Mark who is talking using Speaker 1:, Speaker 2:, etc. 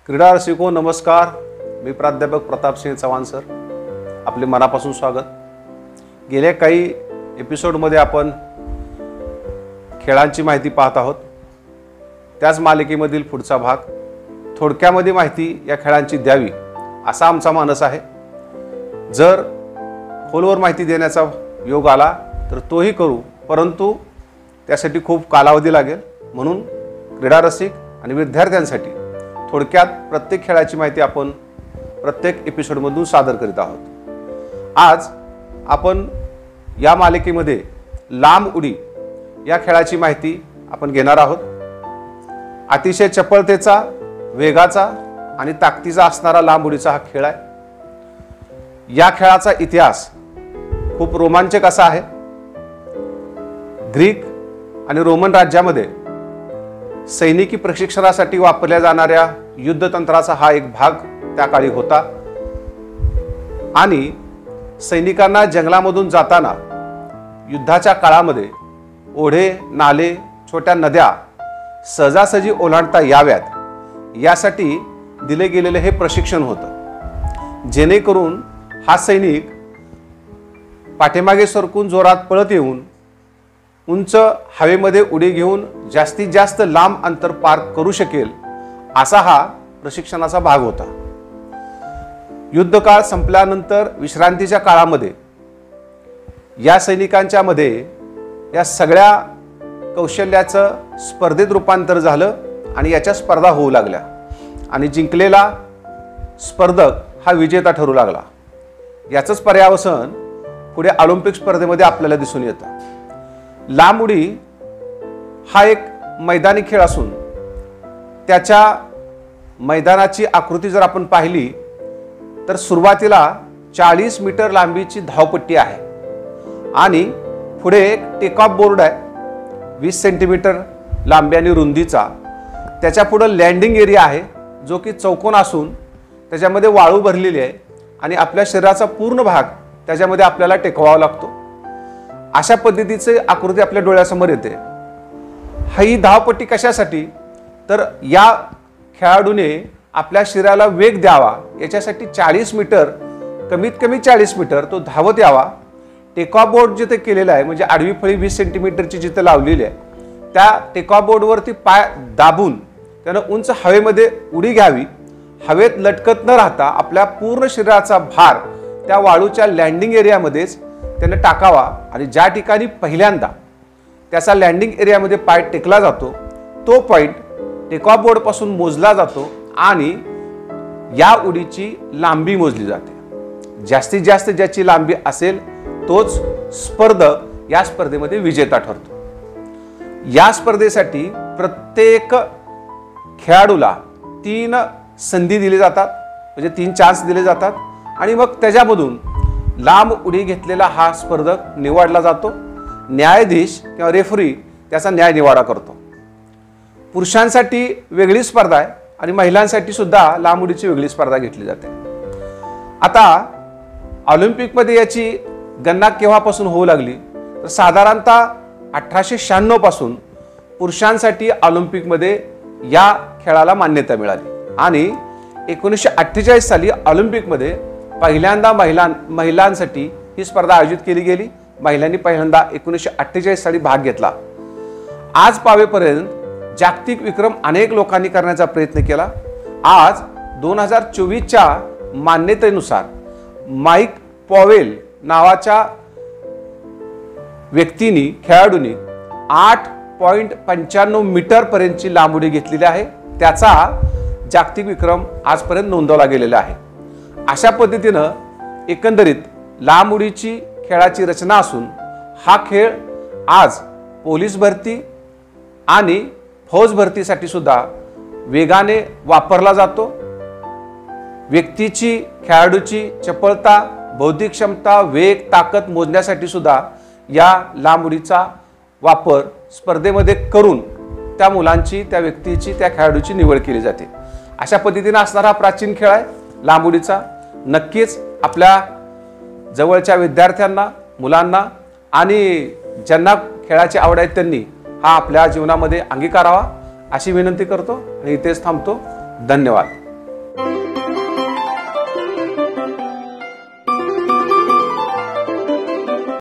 Speaker 1: क्रीडा रसिको नमस्कार, मी प्राध्यापक प्रतापसिंह चव्हाण सर, आपले मनापासून स्वागत। गेल्या काही एपिसोडमध्ये आपण खेळांची माहिती पाहत आहोत। त्याच मालिकेमधील पुढचा भाग, थोडक्यामध्ये माहिती या खेळांची द्यावी असा आमचा मानस आहे। जर खोलवर माहिती देण्याचा योग आला तर तोही करू, परंतु त्यासाठी खूप कालावधी लागेल। म्हणून क्रीडा रसिक आणि विद्यार्थ्यांसाठी थोडक्यात प्रत्येक खेळाची माहिती आपण प्रत्येक एपिसोडमधून सादर करीत आहोत। आज आपण या मालिकेमध्ये लांब उडी या खेळाची माहिती आपण घेणार आहोत। अतिशय चपळतेचा, वेगाचा आणि ताकदीचा असणारा लांब उडीचा हा खेळ आहे। या खेळाचा इतिहास खूप रोमांचक असा आहे। ग्रीक आणि रोमन राज्यामध्ये सैनिकी प्रशिक्षणासाठी वापरल्या जाणाऱ्या युद्धतंत्राचा हा एक भाग त्या काळी होता आणि सैनिकांना जंगलामधून जाताना युद्धाच्या काळामध्ये ओढे, नाले, छोट्या नद्या सहजासहजी ओलांडता याव्यात यासाठी दिले गेलेले हे प्रशिक्षण होतं, जेणेकरून हा सैनिक पाठीमागे सरकून जोरात पळत येऊन उंच हवेमध्ये उडी घेऊन जास्तीत जास्त लांब अंतर पार करू शकेल असा हा प्रशिक्षणाचा भाग होता। युद्धकाळ संपल्यानंतर विश्रांतीच्या काळामध्ये या सैनिकांच्या मध्ये या सगळ्या कौशल्याचं स्पर्धेत रूपांतर झालं आणि याच्या स्पर्धा होऊ लागल्या आणि जिंकलेला स्पर्धक हा विजेता ठरू लागला। याचंच पर्यावसन पुढे ऑलिम्पिक स्पर्धेमध्ये आपल्याला दिसून येतं। लांब उडी हा एक मैदानी खेळ असून त्याच्या मैदानाची आकृती जर आपण पाहिली तर सुरुवातीला 40 मीटर लांबीची धावपट्टी आहे आणि पुढे एक टेक ऑफ बोर्ड आहे 20 सेंटीमीटर लांबी आणि रुंदीचा। त्याच्या पुढे लँडिंग एरिया आहे जो की चौकोन असून त्याच्यामध्ये वाळू भरलेली आहे आणि आपल्या शरीराचा पूर्ण भाग त्याच्यामध्ये आपल्याला टेकवावा लागतो। अशा पद्धतीचे आकृती आपल्या डोळ्यासमोर येते। ही धावपट्टी कशासाठी, तर या खेळाडूने आपल्या शरीराला वेग द्यावा याच्यासाठी 40 मीटर, कमीत कमी 40 मीटर तो धावत यावा। टेकऑफ बोर्ड जिथे केलेला आहे म्हणजे आडवी फळी 20 सेंटीमीटरची जिथे लावलेली आहे त्या टेकऑफ बोर्डवरती पाय दाबून त्यानं उंच हवेमध्ये उडी घ्यावी। हवेत लटकत न राहता आपल्या पूर्ण शरीराचा भार त्या वाळूच्या लँडिंग एरियामध्येच त्याने टाकावा आणि ज्या ठिकाणी पहिल्यांदा त्याचा लँडिंग एरियामध्ये पाय टेकला जातो तो पॉइंट टेकऑफ बोर्ड पासून मोजला जातो आणि या उडीची लांबी मोजली जाते। जास्तीत जास्त ज्याची लांबी असेल तोच स्पर्धक या स्पर्धेमध्ये विजेता ठरतो। या स्पर्धेसाठी प्रत्येक खेळाडूला 3 संधी दिली जातात, म्हणजे 3 चान्स दिले जातात आणि मग त्याच्यामधून लांब उडी घेतलेला हा स्पर्धक निवडला जातो। न्यायाधीश किंवा रेफरी त्याचा न्याय निवाडा करतो। पुरुषांसाठी वेगळी स्पर्धा आहे आणि महिलांसाठी सुद्धा लांब उडीची वेगळी स्पर्धा घेतली जाते। आता ऑलिम्पिकमध्ये याची गणना केव्हापासून होऊ लागली तर साधारणतः 1896 पासून पुरुषांसाठी ऑलिम्पिकमध्ये या खेळाला मान्यता मिळाली आणि 1948 साली ऑलिम्पिकमध्ये पहिल्यांदा महिलांसाठी ही स्पर्धा आयोजित केली गेली। महिलांनी पहिल्यांदा 1948 साली भाग घेतला। आज पावेपर्यंत जागतिक विक्रम अनेक लोकांनी करण्याचा प्रयत्न केला। आज 2024च्या मान्यतेनुसार माईक पॉवेल नावाच्या व्यक्तीने, खेळाडूने 8.95 मीटर पर्यंतची लांब उडी घेतलेली आहे। त्याचा जागतिक विक्रम आजपर्यंत नोंदवला गेलेला आहे। अशा पद्धतीनं एकंदरीत लांब उडीची खेळाची रचना असून हा खेळ आज पोलीस भरती आणि फौज भरतीसाठी सुद्धा वेगाने वापरला जातो। व्यक्तीची, खेळाडूची चपळता, बौद्धिक क्षमता, वेग, ताकद मोजण्यासाठी सुद्धा या लांब उडीचा वापर स्पर्धेमध्ये करून त्या मुलांची, त्या व्यक्तीची, त्या खेळाडूची निवड केली जाते। अशा पद्धतीने असणारा प्राचीन खेळ आहे लांब उडीचा। नक्कीच आपल्या जवळच्या विद्यार्थ्यांना, मुलांना आणि ज्यांना खेळाची आवड आहे त्यांनी हा आपल्या जीवनामध्ये अंगीकारावा अशी विनंती करतो आणि इथेच थांबतो। धन्यवाद।